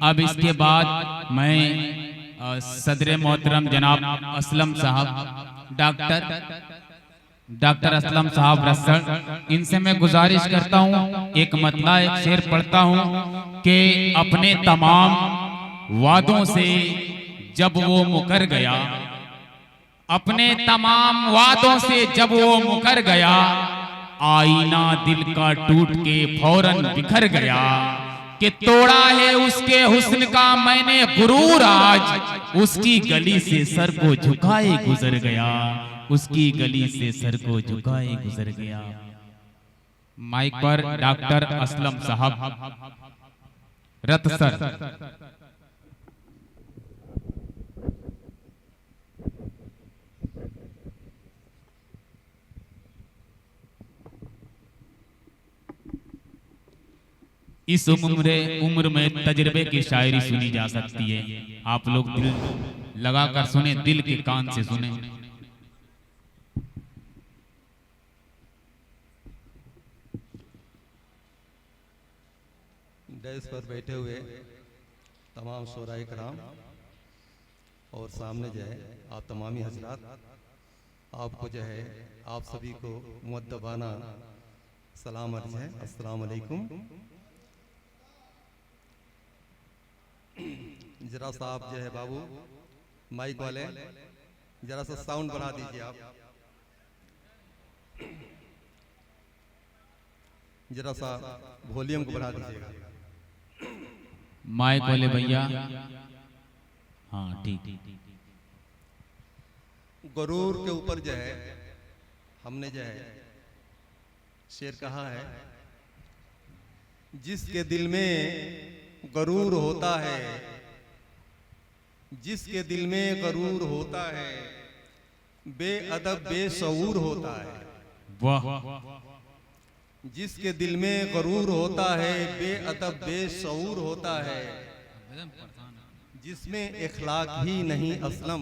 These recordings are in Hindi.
अब इसके बाद मैं सदर मोहतरम जनाब असलम साहब डॉक्टर असलम साहब रसड़, इनसे मैं गुजारिश करता हूँ, एक मतला एक शेर पढ़ता हूँ कि अपने तमाम वादों से जब वो मुकर गया, अपने तमाम वादों से जब वो मुकर गया, आईना दिल का टूट के फौरन बिखर गया कि तोड़ा है उसके हुस्न का मैंने गुरूर, आज उसकी गली से सर को झुकाए गुजर गया, उसकी गली से सर को झुकाए गुजर गया। माइक पर डॉक्टर असलम साहब रतसर। इस उम्र में तजर्बे की शायरी सुनी जा सकती है। आप लोग दिल लगाकर सुने, दिल के कान से सुने। डैश पर बैठे हुए तमाम शोराए कराम और सामने जो है आप तमामी हजरात, आपको जो है आप सभी को मुअद्दबाना सलाम अर्ज़ है, अस्सलाम वालेकुम। जरा सा आप जो है बाबू माइक वाले जरा सा साउंड बढ़ा दीजिए, आप जरा सा वॉल्यूम को बढ़ा दीजिएगा। माइक वाले भैया, हाँ ठीक। गरूर के ऊपर जो है हमने जो है शेर कहा है, जिसके दिल में गरूर होता है, जिसके दिल में गरूर होता है, बेअदब बेशऊर होता है। वाह। जिसके दिल में गरूर होता है, बेअदब बेशऊर होता है, जिसमें इखलाक ही नहीं असलम,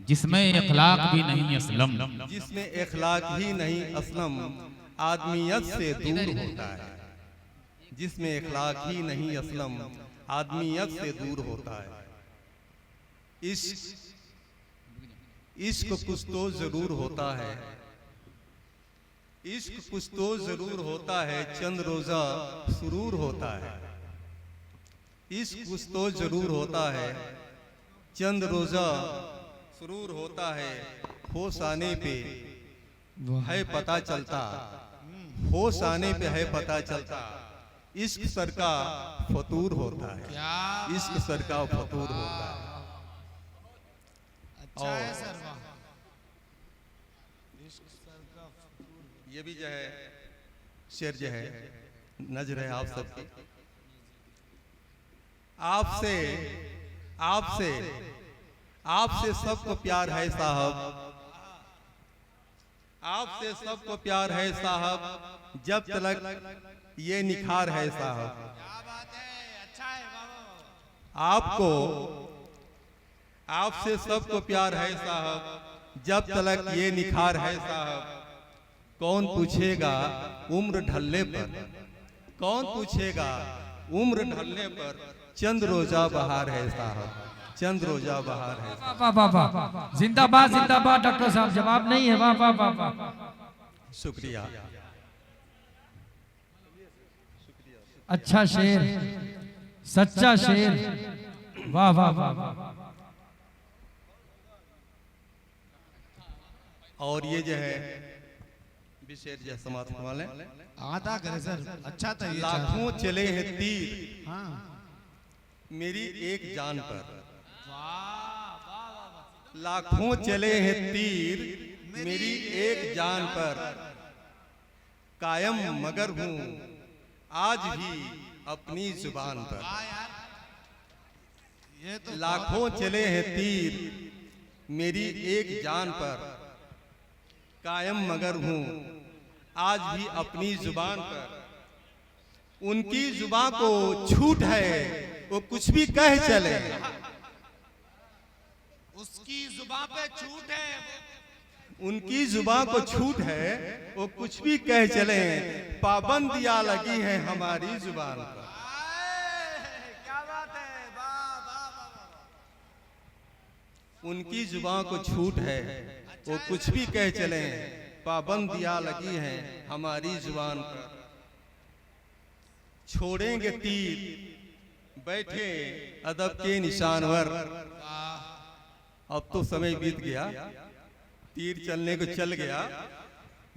जिसमें इखलाक भी नहीं असलम, जिसमें इखलाक ही नहीं असलम, आदमियत से दूर होता है, जिसमें इखलाक ही नहीं असलम, आदमियत से दूर होता है। इश्क कुछ तो जरूर होता है, इश्क कुछ तो जरूर होता है, चंद रोजा सुरूर होता है। इश्क कुछ तो जरूर होता है, चंद रोजा सुरूर होता है, होश आने पे है पता चलता, होश आने पे है पता चलता, इश्क सर का फतूर होता है, इश्क सर का फतूर होता है। अच्छा है सर, वाह। ये भी जो है शेर जो है नजर है आप सबकी, आपसे आपसे आपसे सबको प्यार है साहब, आपसे सबको प्यार है साहब, जब तक ये निखार है साहब। क्या बात है, अच्छा है बाबू। आपको आपसे सबको प्यार है साहब, जब तक ये निखार है साहब। कौन पूछेगा उम्र ढलने पर, कौन पूछेगा उम्र ढलने पर, चंद रोजा बहार है साहब, चंद रोजा बहार है। वाह वाह वाह, जिंदाबाद जिंदाबाद डॉक्टर साहब, जवाब नहीं है। वाह वाह वाह वाह, शुक्रिया। अच्छा शेर, सच्चा शेर, वाह वाह वाह। और ये जो है शेर जो समाप्त वाले आता करे सर, अच्छा था ये। लाखों चले हैं तीर हाँ, मेरी एक जान पर, लाखों चले हैं तीर मेरी एक जान पर, कायम मगर हूँ आज भी अपनी जुबान पर। ये तो लाखों चले हैं तीर मेरी एक जान पर, कायम मगर हूँ आज भी अपनी जुबान पर। उनकी जुबान को छूट है वो कुछ भी कह चले, उसकी जुबान पे छूट है, उनकी जुबान को छूट है वो कुछ भी कह चले, पाबंदियां लगी हैं हमारी जुबान पर। क्या बात है, उनकी जुबान को छूट है, वो कुछ भी कह चले, पाबंदियां लगी हैं हमारी जुबान पर। छोड़ेंगे तीर बैठे अदब के निशानवर। अब तो समय बीत गया, तीर चलने को चल गया,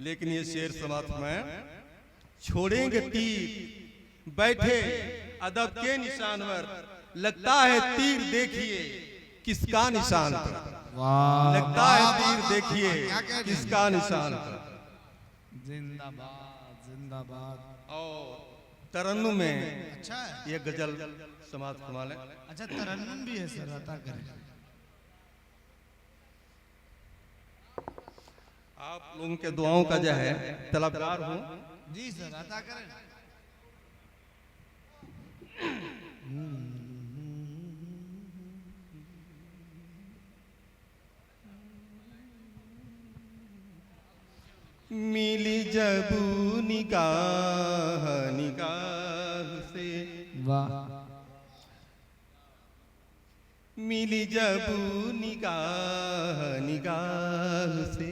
लेकिन ये शेर समाप्त में छोड़ेंगे तीर बैठे अदब के निशानवर। लगता है तीर देखिए किसका निशान पर, लगता है तीर देखिए किसका निशान पर। जिंदाबाद जिंदाबाद। और तरन्नुम में अच्छा है। ये गजल समाप्त फरमा लें। अच्छा तरन्नुम भी है सर, अता करें। आप लोगों के दुआओं का जो है तलबगार हूँ। जी सर, अता करें। मिली जब निगाह निगाह से, वाह। मिली जब निगाह निगाह से,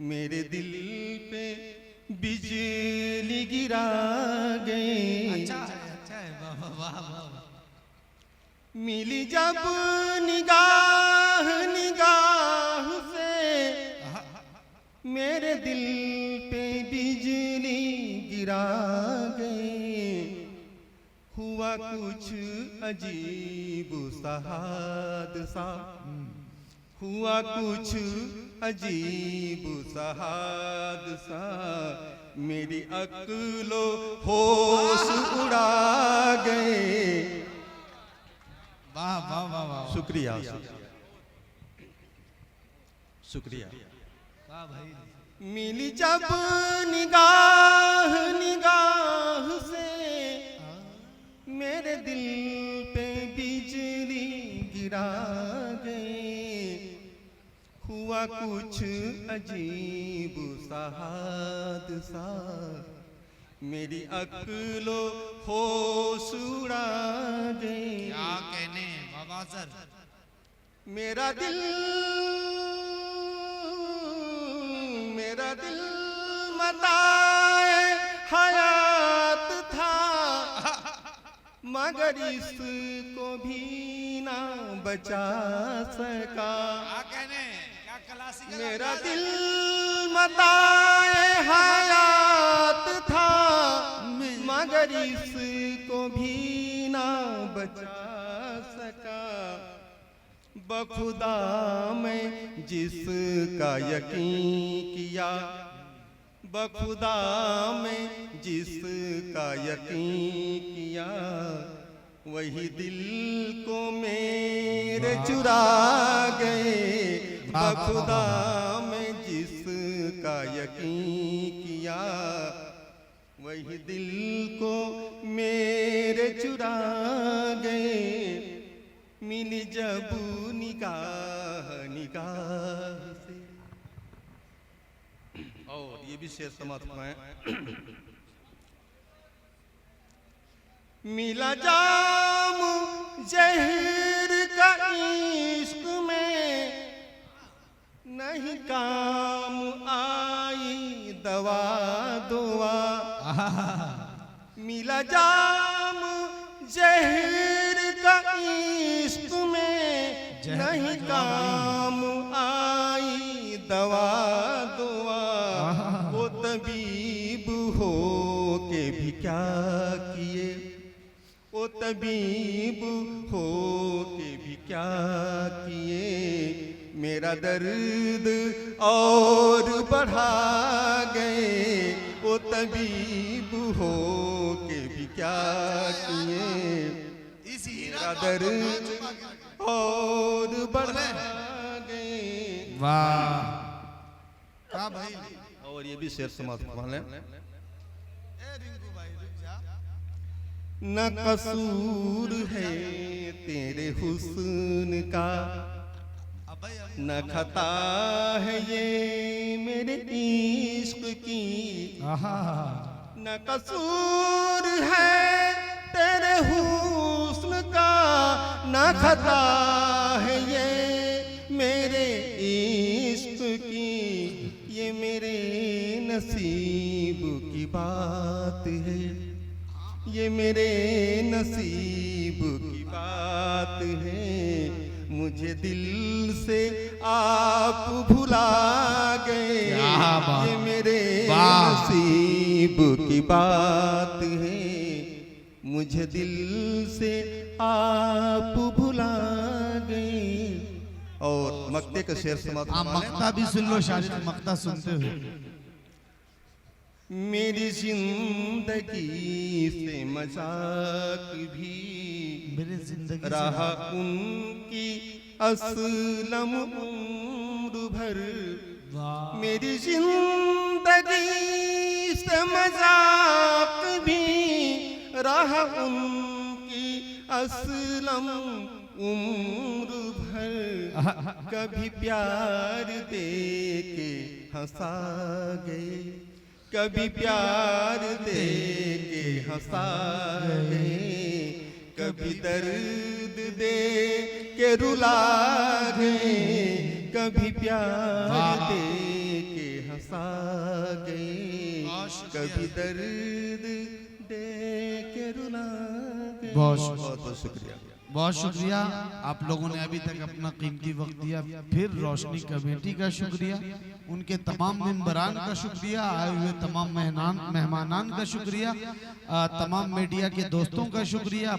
मेरे दिल पे बिजली गिरा गए। अच्छा है वाह वाह वाह। मिली जब निगाह निगाह से, मेरे दिल पे बिजली गिरा गए। हुआ कुछ अजीब सा हादसा, हुआ कुछ अजीब सा हादसा, मेरी अक्लो होश उड़ा गए। वाह वाह वाह वाह। शुक्रिया शुक्रिया। वाह भाई। मिली जब निगाह निगाह से, मेरे दिल पे बिजली गिरा गए। हुआ कुछ अजीब सा हादसा, मेरी अक्लो होश उड़ा गए। क्या कहने बाबा सर। मेरा दिल मताए हयात था, मगर इसको भी ना बचा सका। क्या कहने, क्या क्लासिकल। मेरा दिल मताए हयात था, मगर इसको भी ना बचा सका। बखुदा मैं जिसका यकीन किया, बखुदा मैं जिसका यकीन किया, वही दिल को मेरे चुरा गए। बखुदा मैं जिसका यकीन किया, वही दिल को मेरे चुरा गए। मिली जब निगाह निगाह से। और ये भी शेर समाप्त है। मिला जाम जहर का इश्क में, नहीं काम आई दवा दुआ। मिला जाम जहर का इश्क में, नहीं काम आई दवा दुआ। वो तबीब हो के भी क्या किए, वो तबीब हो के भी क्या किए। मेरा दर्द और बढ़ा गए। वो तबीब हो के भी क्या किए। इस हीरा मेरा को दर्द और बढ़ा गए। वाह। क्या भाई। और ये भी शेर समाप्त कर लें। ए रिंकू भाई रुक जा। न कसूर है तेरे हुस्न का, न खता है ये मेरे इश्क की। न कसूर है तेरे हुस्न का, न खता है ये नसीब की बात है, ये मेरे नसीब की बात है। मुझे दिल से आप भुला गए, क्या बात। ये मेरे वाह। नसीब की बात है। मुझे दिल से आप भुला गए। और मक्ते का शेर समाप्त आप करवा लें। मक्ता भी सुन लो, शायद मक्ता सुनते हो। मेरी जिंदगी से मजाक भी मेरे जिंदगी रहा उनकी असलम उम्र भर। मेरी जिंदगी से मजाक भी रहा उनकी असलम उम्र भर। कभी प्यार दे के हंसा गए, कभी प्यार दे के हंसा गए, कभी दर्द दे के रुला गए, कभी प्यार दे के हंसा गए, कभी दर्द दे के रुला गए। बहुत बहुत शुक्रिया। बहुत शुक्रिया। आप लोगों ने अभी तक अपना कीमती वक्त दिया। फिर रोशनी कमेटी का शुक्रिया, उनके तमाम मेंबरान का शुक्रिया, आए हुए तमाम मेहमानान का शुक्रिया, तमाम मीडिया के दोस्तों का शुक्रिया।